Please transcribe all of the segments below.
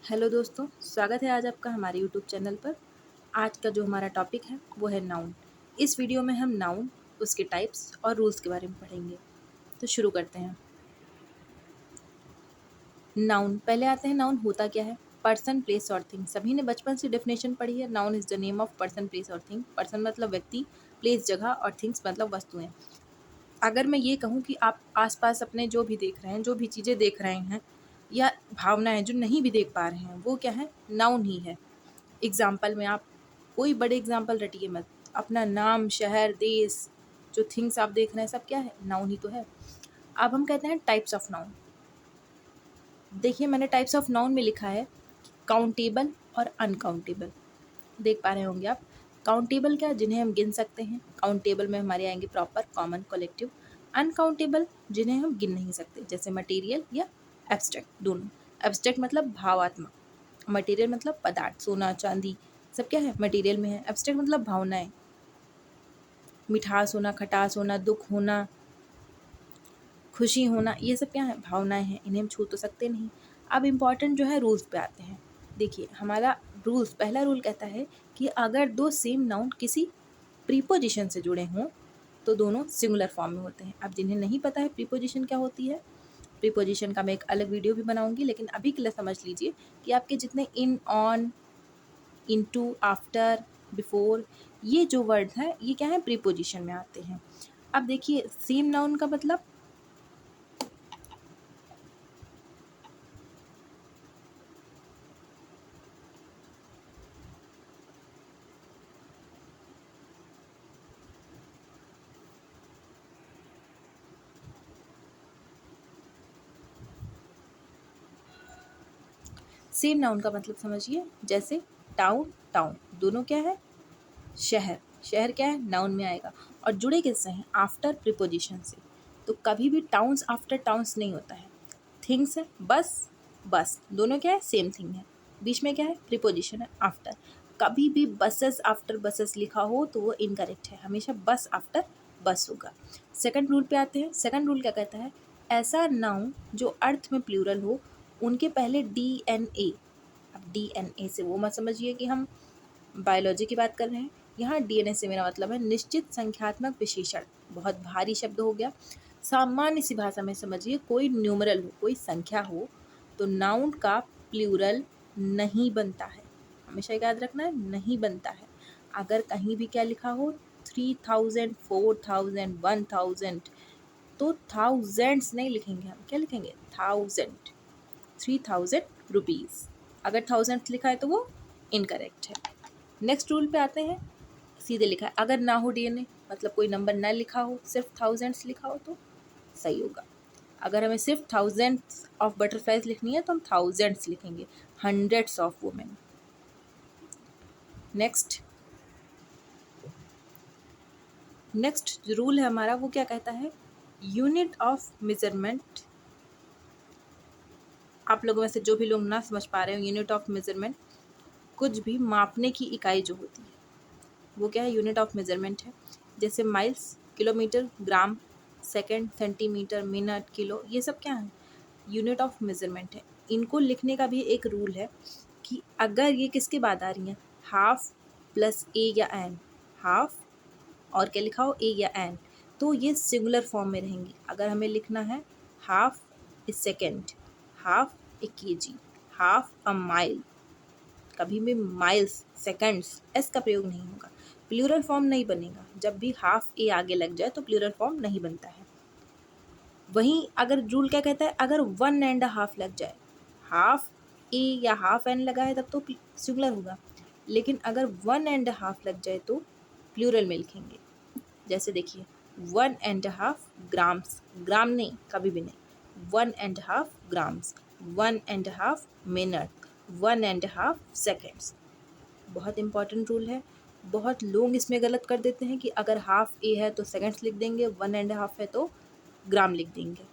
Hello दोस्तों, स्वागत है आज आपका हमारे यूट्यूब चैनल पर। आज का जो हमारा टॉपिक है वो है नाउन। इस वीडियो में हम नाउन, उसके टाइप्स और रूल्स के बारे में पढ़ेंगे। तो शुरू करते हैं। नाउन, पहले आते हैं नाउन होता क्या है। पर्सन, प्लेस और थिंग। सभी ने बचपन से डेफिनेशन पढ़ी है। Noun is the name of person, place और थिंग। पर्सन मतलब व्यक्ति, प्लेस जगह और थिंग्स मतलब वस्तुएं। अगर मैं ये कहूँ कि आप आसपास अपने जो भी देख रहे हैं, जो भी चीज़ें देख रहे हैं या भावनाएं जो नहीं भी देख पा रहे हैं, वो क्या है? नाउन ही है। एग्जाम्पल में आप कोई बड़े एग्जाम्पल रटिए मत। अपना नाम, शहर, देश, जो थिंग्स आप देख रहे हैं सब क्या है? नाउन ही तो है। अब हम कहते हैं टाइप्स ऑफ नाउन। देखिए, मैंने टाइप्स ऑफ नाउन में लिखा है काउंटेबल और अनकाउंटेबल। देख पा रहे होंगे आप। काउंटेबल क्या? जिन्हें हम गिन सकते हैं। काउंटेबल में हमारे आएंगे प्रॉपर, कॉमन, कलेक्टिव। अनकाउंटेबल जिन्हें हम गिन नहीं सकते, जैसे मटेरियल या एब्स्ट्रैक्ट, दोनों। एब्स्ट्रैक्ट मतलब भावात्मक, मटेरियल मतलब पदार्थ, सोना चांदी सब क्या है? मटेरियल में है। एब्स्ट्रैक्ट मतलब भावनाएं, मिठास होना, खटास होना, दुख होना, खुशी होना, ये सब क्या है? भावनाएं हैं। इन्हें हम छू तो सकते नहीं। अब इम्पॉर्टेंट जो है रूल्स पे आते हैं। देखिए, हमारा रूल्स, पहला रूल कहता है कि अगर दो सेम नाउन किसी प्रीपोजिशन से जुड़े हों तो दोनों सिंगुलर फॉर्म में होते हैं। अब जिन्हें नहीं पता है प्रीपोजिशन क्या होती है, प्रीपोजिशन का मैं एक अलग वीडियो भी बनाऊंगी, लेकिन अभी के लिए समझ लीजिए कि आपके जितने इन, ऑन, इनटू, आफ्टर, बिफोर, ये जो वर्ड हैं ये क्या है? प्रीपोजिशन में आते हैं। अब देखिए, सेम नाउन का मतलब, सेम नाउन का मतलब समझिए, जैसे टाउन, टाउन, दोनों क्या है? शहर। शहर क्या है? नाउन में आएगा। और जुड़े किससे हैं? आफ्टर प्रीपोजिशन से। तो कभी भी टाउन्स आफ्टर टाउन्स नहीं होता है। थिंग्स है, बस, बस, दोनों क्या है? सेम थिंग है। बीच में क्या है? प्रीपोजिशन है, आफ्टर। कभी भी बसेस आफ्टर बसेस लिखा हो तो वो इनकरेक्ट है। हमेशा बस आफ्टर बस होगा। सेकंड रूल पे आते हैं। सेकंड रूल क्या कहता है? ऐसा नाउन जो अर्थ में प्लूरल हो, उनके पहले DNA। अब DNA से वो मत समझिए कि हम बायोलॉजी की बात कर रहे हैं। यहाँ DNA से मेरा मतलब है निश्चित संख्यात्मक विशेषण। बहुत भारी शब्द हो गया। सामान्य सी भाषा में समझिए, कोई न्यूमरल हो, कोई संख्या हो, तो नाउन का प्लूरल नहीं बनता है। हमेशा याद रखना है, नहीं बनता है। अगर कहीं भी क्या लिखा हो, 3000, 4000, 1000, तो थाउजेंड्स नहीं लिखेंगे हम। क्या लिखेंगे? 1000, 3000 रुपीज़। अगर थाउजेंड लिखा है तो वो इनकरेक्ट है। नेक्स्ट रूल पे आते हैं। सीधे लिखा है, अगर ना हो DNA, मतलब कोई नंबर ना लिखा हो, सिर्फ थाउजेंड्स लिखा हो, तो सही होगा। अगर हमें सिर्फ थाउजेंड्स ऑफ बटरफ्लाइज लिखनी है तो हम थाउजेंड्स लिखेंगे, hundreds of women. Next next rule है हमारा, वो क्या कहता है? Unit of measurement. आप लोगों में से जो भी लोग ना समझ पा रहे हो, यूनिट ऑफ मेजरमेंट, कुछ भी मापने की इकाई जो होती है वो क्या है? यूनिट ऑफ मेजरमेंट है। जैसे माइल्स, किलोमीटर, ग्राम, सेकंड, सेंटीमीटर, मिनट, किलो, ये सब क्या है? यूनिट ऑफ मेजरमेंट है। इनको लिखने का भी एक रूल है कि अगर ये किसके बाद आ रही हैं, हाफ प्लस ए या एन, हाफ और क्या लिखा हो, ए या एन, तो ये सिंगुलर फॉर्म में रहेंगी। अगर हमें लिखना है half A second, half A KG, half a mile, कभी भी माइल्स, सेकंड्स, एस का प्रयोग नहीं होगा। प्लूरल फॉर्म नहीं बनेगा। जब भी हाफ ए आगे लग जाए तो प्लूरल फॉर्म नहीं बनता है। वहीं अगर रूल क्या कहता है? अगर 1.5 लग जाए, हाफ ए या हाफ एन लगा है तब तो सिंगुलर होगा, लेकिन अगर 1.5 लग जाए तो प्लूरल में लिखेंगे। जैसे देखिए, 1.5 ग्राम्स, ग्राम नहीं, कभी भी नहीं, 1.5 ग्राम्स, 1.5 मिनट, 1.5 सेकेंड्स। बहुत इंपॉर्टेंट रूल है। बहुत लोग इसमें गलत कर देते हैं कि अगर हाफ ए है तो सेकंड्स लिख देंगे, 1.5 है तो ग्राम लिख देंगे,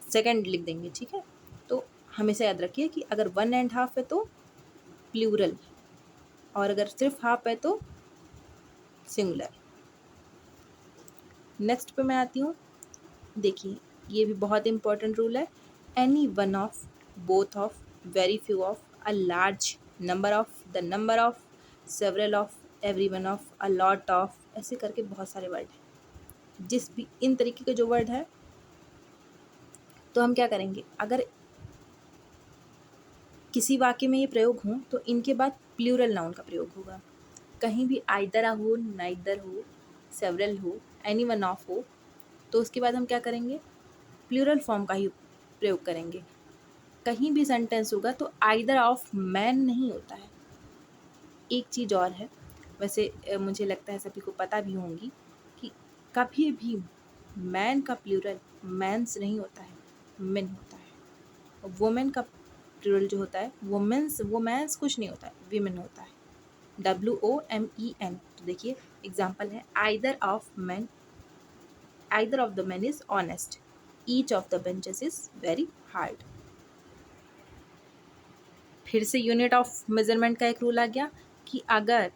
सेकंड लिख देंगे, ठीक है। तो हमेशा याद रखिए कि अगर 1.5 है तो प्लूरल, और अगर सिर्फ हाफ है तो सिंगुलर। नेक्स्ट पे मैं आती हूँ। देखिए, ये भी बहुत इंपॉर्टेंट रूल है। Any one of, both of, very few of, a large number of, the number of, several of, every one of, a lot of, ऐसे करके बहुत सारे वर्ड हैं। जिस भी इन तरीके के जो वर्ड है तो हम क्या करेंगे, अगर किसी वाक्य में ये प्रयोग हों तो इनके बाद प्लूरल नाउन का प्रयोग होगा। कहीं भी आइदर हो, नाइदर हो, सेवरल हो, एनी वन ऑफ हो, तो उसके बाद हम क्या करेंगे, प्लूरल फॉर्म का ही प्रयोग करेंगे। कहीं भी सेंटेंस होगा तो आइदर ऑफ मैन नहीं होता है। एक चीज़ और है, वैसे मुझे लगता है सभी को पता भी होंगी कि कभी भी मैन का प्लूरल मैंस नहीं होता है, मेन होता है। वुमेन का प्लूरल जो होता है वुमेन्स, वुमेन्स कुछ नहीं होता है, वीमेन होता है, WOMEN। तो देखिए एग्जाम्पल है, either of man, either of the man is honest, each of the benches is very hard. फिर से यूनिट ऑफ मेजरमेंट का एक रूल आ गया कि अगर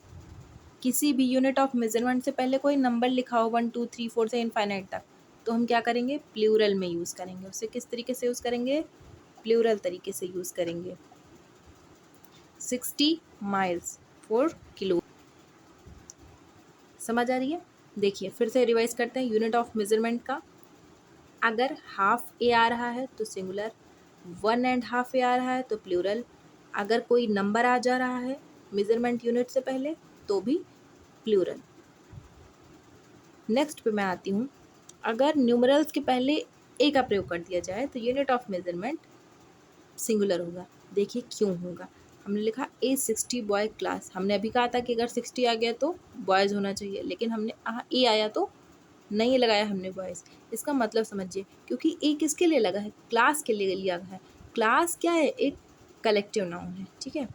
किसी भी यूनिट ऑफ मेजरमेंट से पहले कोई नंबर लिखा हो 1 2 3 4 से इनफाइनाइट तक, तो हम क्या करेंगे, प्लूरल में यूज़ करेंगे। उसे किस तरीके से यूज़ करेंगे, प्लूरल तरीके से यूज़ करेंगे। 60 माइल्स 4 किलो, समझ आ रही है। देखिए फिर से रिवाइज करते हैं यूनिट ऑफ मेजरमेंट का। अगर हाफ ए आ रहा है तो सिंगुलर, 1.5 ए आ रहा है तो प्लूरल, अगर कोई नंबर आ जा रहा है मेजरमेंट यूनिट से पहले तो भी प्लूरल। नेक्स्ट पे मैं आती हूँ, अगर न्यूमरल्स के पहले ए का प्रयोग कर दिया जाए तो यूनिट ऑफ मेजरमेंट सिंगुलर होगा। देखिए क्यों होगा, हमने लिखा A60 बॉय क्लास, हमने अभी कहा था कि अगर 60 आ गया तो बॉयज़ होना चाहिए, लेकिन हमने ए आया तो नहीं लगाया हमने बॉयज़। इसका मतलब समझिए, क्योंकि ए किसके लिए लगा है, क्लास के लिए लिया है। क्लास क्या है, एक कलेक्टिव नाउन है, ठीक है।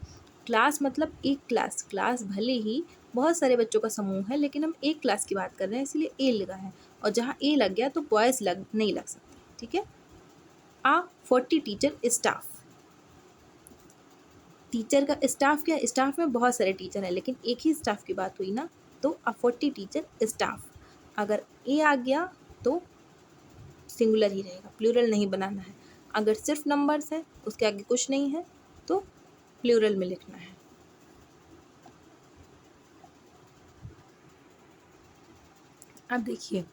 क्लास मतलब एक क्लास, क्लास भले ही बहुत सारे बच्चों का समूह है, लेकिन हम एक क्लास की बात कर रहे हैं इसलिए ए लगा है, और जहाँ ए लग गया तो बॉयज़ नहीं लग सकते, ठीक है। 40 टीचर स्टाफ, टीचर का स्टाफ क्या है, स्टाफ में बहुत सारे टीचर हैं लेकिन एक ही स्टाफ की बात हुई ना, तो 40 टीचर स्टाफ। अगर ए आ गया तो सिंगुलर ही रहेगा, प्लूरल नहीं बनाना है। अगर सिर्फ नंबर्स हैं, उसके आगे कुछ नहीं है, तो प्लूरल में लिखना है। अब देखिए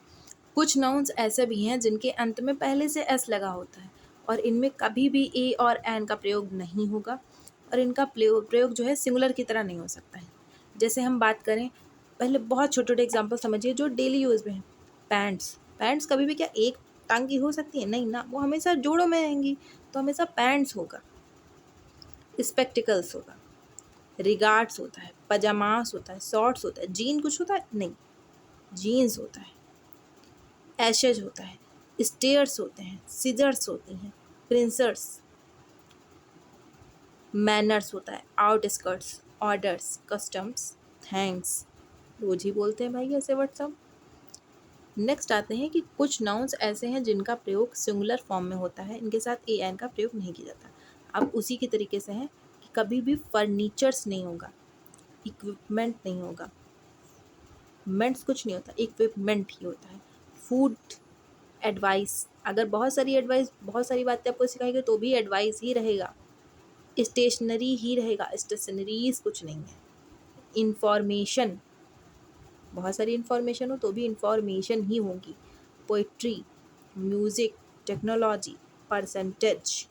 कुछ नाउन्स ऐसे भी हैं जिनके अंत में पहले से एस लगा होता है और इनमें कभी भी ए और एन का प्रयोग नहीं होगा, और इनका प्रयोग जो है सिंगुलर की तरह नहीं हो सकता है। जैसे हम बात करें, पहले बहुत छोटे छोटे एग्जाम्पल समझिए जो डेली यूज़ में है। पैंट्स, पैंट्स कभी भी क्या एक टांग की हो सकती है, नहीं ना, वो हमेशा जोड़ों में रहेंगी, तो हमेशा पैंट्स होगा। स्पेक्टिकल्स होगा, रिगार्ड्स होता है, पजामास होता है, शॉर्ट्स होता है, जीन कुछ होता है नहीं, जीन्स होता है, एशेज होता है, स्टेयर्स होते हैं, सीजर्स होती हैं, प्रिंसर्स, मैनर्स होता है, आउटस्कर्ट्स, ऑर्डर्स, कस्टम्स, थैंक्स, रोज ही बोलते हैं भाई ऐसे वर्ड सब। नेक्स्ट आते हैं कि कुछ नाउन्स ऐसे हैं जिनका प्रयोग सिंगुलर फॉर्म में होता है, इनके साथ ए एन का प्रयोग नहीं किया जाता। अब उसी के तरीके से है कि कभी भी फर्नीचर्स नहीं होगा, इक्विपमेंट नहीं होगा, मेंट्स कुछ नहीं होता, इक्विपमेंट ही होता है। फूड, एडवाइस, अगर बहुत सारी एडवाइस, बहुत सारी बातें आपको सिखाएंगे तो भी एडवाइस ही रहेगा, स्टेशनरी ही रहेगा, स्टेशनरीज कुछ नहीं है। इंफॉर्मेशन, बहुत सारी इन्फॉर्मेशन हो तो भी इंफॉर्मेशन ही होगी। पोइट्री, म्यूज़िक, टेक्नोलॉजी, परसेंटेज,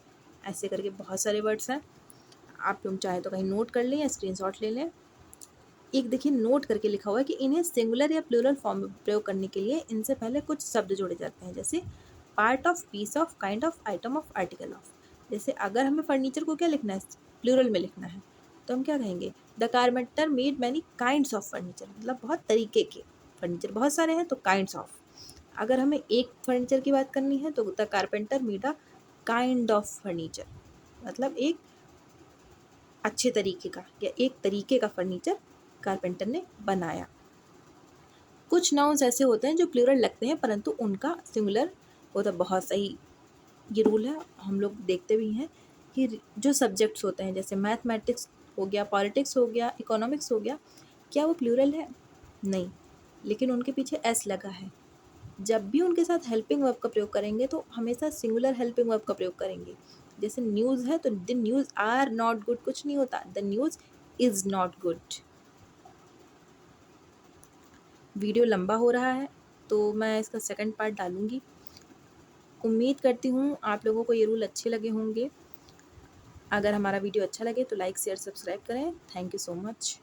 ऐसे करके बहुत सारे वर्ड्स हैं। आप तुम चाहे तो कहीं नोट कर लें या स्क्रीनशॉट ले लें। एक देखिए नोट करके लिखा हुआ है कि इन्हें सिंगुलर या प्लूरल फॉर्म में प्रयोग करने के लिए इनसे पहले कुछ शब्द जोड़े जाते हैं, जैसे part of, piece of, kind of, item of, article of. जैसे अगर हमें फर्नीचर को क्या लिखना है, प्लूरल में लिखना है, तो हम क्या कहेंगे, the carpenter made many kinds of furniture, मतलब बहुत तरीके के फर्नीचर, बहुत सारे हैं तो काइंड्स ऑफ। अगर हमें एक फर्नीचर की बात करनी है तो the carpenter made a kind of furniture, मतलब एक अच्छे तरीके का या एक तरीके का फर्नीचर कारपेंटर ने बनाया। कुछ नाउन्स ऐसे होते हैं जो प्लूरल लगते हैं परंतु उनका सिंगुलर होता है। बहुत सही ये रूल है, हम लोग देखते भी हैं कि जो सब्जेक्ट्स होते हैं जैसे मैथमेटिक्स हो गया, पॉलिटिक्स हो गया, इकोनॉमिक्स हो गया, क्या वो प्लूरल है, नहीं, लेकिन उनके पीछे एस लगा है। जब भी उनके साथ हेल्पिंग वर्ब का प्रयोग करेंगे तो हमेशा सिंगुलर हेल्पिंग वर्ब का प्रयोग करेंगे। जैसे न्यूज़ है तो the news are not good कुछ नहीं होता, the news is not good. Video लंबा हो रहा है तो मैं इसका सेकंड पार्ट डालूँगी। उम्मीद करती हूँ आप लोगों को ये रूल अच्छे लगे होंगे। अगर हमारा वीडियो अच्छा लगे तो लाइक शेयर सब्सक्राइब करें। Thank you so much.